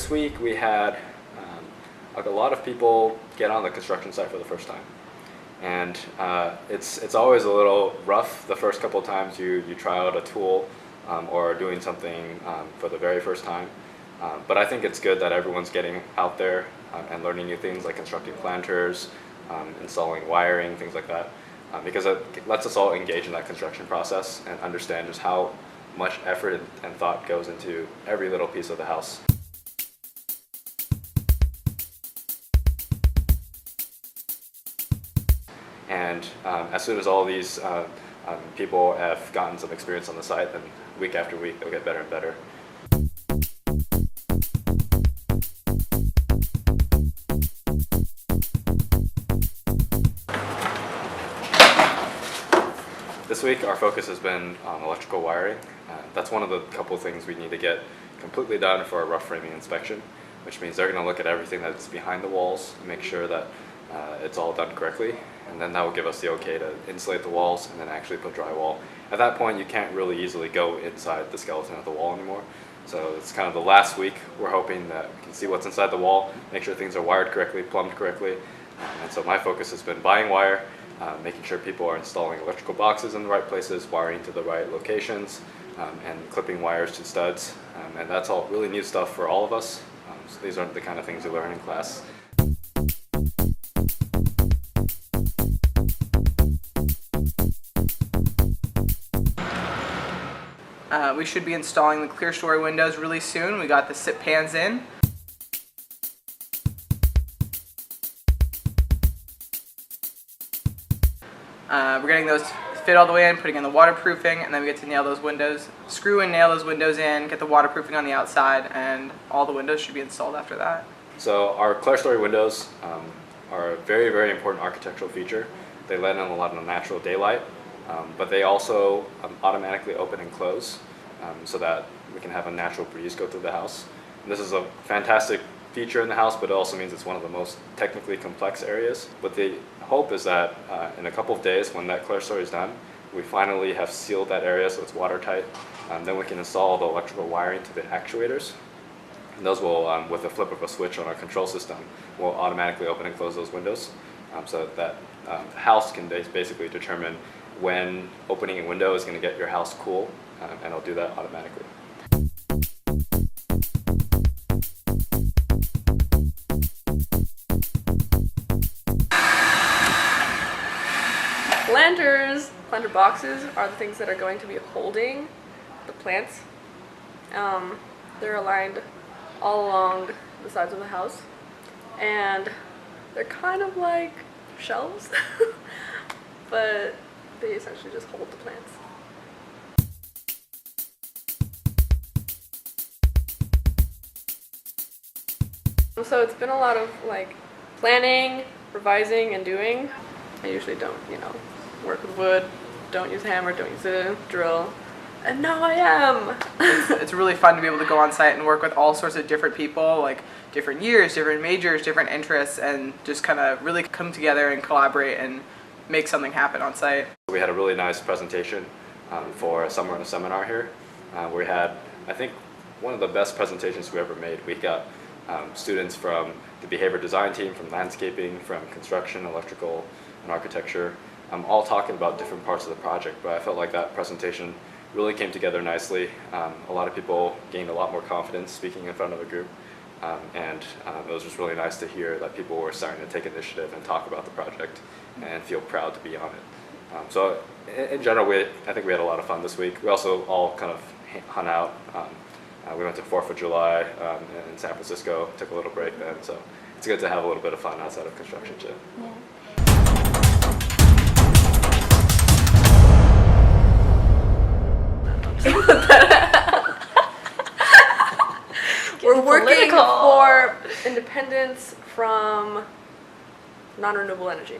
this week we had a lot of people get on the construction site for the first time. And it's always a little rough the first couple of times you try out a tool or doing something for the very first time. But I think it's good that everyone's getting out there and learning new things like constructing planters, installing wiring, things like that, because it lets us all engage in that construction process and understand just how much effort and thought goes into every little piece of the house. And as soon as all these people have gotten some experience on the site, then week after week they'll get better and better. This week our focus has been on electrical wiring. That's one of the couple things we need to get completely done for a rough framing inspection, which means they're going to look at everything that's behind the walls and make sure that it's all done correctly, and then that will give us the okay to insulate the walls and then actually put drywall. At that point you can't really easily go inside the skeleton of the wall anymore, so it's kind of the last week. We're hoping that we can see what's inside the wall, make sure things are wired correctly, plumbed correctly, and so my focus has been buying wire, making sure people are installing electrical boxes in the right places, wiring to the right locations, and clipping wires to studs, and that's all really new stuff for all of us. So these aren't the kind of things you learn in class. We should be installing the clear story windows really soon. We got the SIP pans in. We're getting those fit all the way in, putting in the waterproofing, and then we get to nail those windows, screw and nail those windows in, get the waterproofing on the outside, and all the windows should be installed after that. So our clear story windows are a very, very important architectural feature. They let in a lot of natural daylight, but they also automatically open and close so that we can have a natural breeze go through the house. And this is a fantastic feature in the house, but it also means it's one of the most technically complex areas. But the hope is that in a couple of days, when that clear story is done, we finally have sealed that area so it's watertight. Then we can install the electrical wiring to the actuators. And those will, with the flip of a switch on our control system, will automatically open and close those windows, so that the house can basically determine when opening a window is going to get your house cool, and it'll do that automatically. Planter boxes are the things that are going to be holding the plants. They're aligned all along the sides of the house, and they're kind of like shelves, but they essentially just hold the plants. So it's been a lot of like planning, revising, and doing. I usually don't, work with wood, don't use a hammer, don't use a drill, and now I am. It's really fun to be able to go on site and work with all sorts of different people, like different years, different majors, different interests, and just kind of really come together and collaborate and make something happen on site. We had a really nice presentation for Summer in a Seminar here. We had, I think, one of the best presentations we ever made. We got students from the behavior design team, from landscaping, from construction, electrical, and architecture, all talking about different parts of the project. But I felt like that presentation really came together nicely. A lot of people gained a lot more confidence speaking in front of a group, and it was just really nice to hear that people were starting to take initiative and talk about the project and feel proud to be on it. So in general, I think we had a lot of fun this week. We also all kind of hung out. We went to 4th of July in San Francisco, took a little break then, so it's good to have a little bit of fun outside of construction too. Yeah. We're working for independence from non-renewable energy.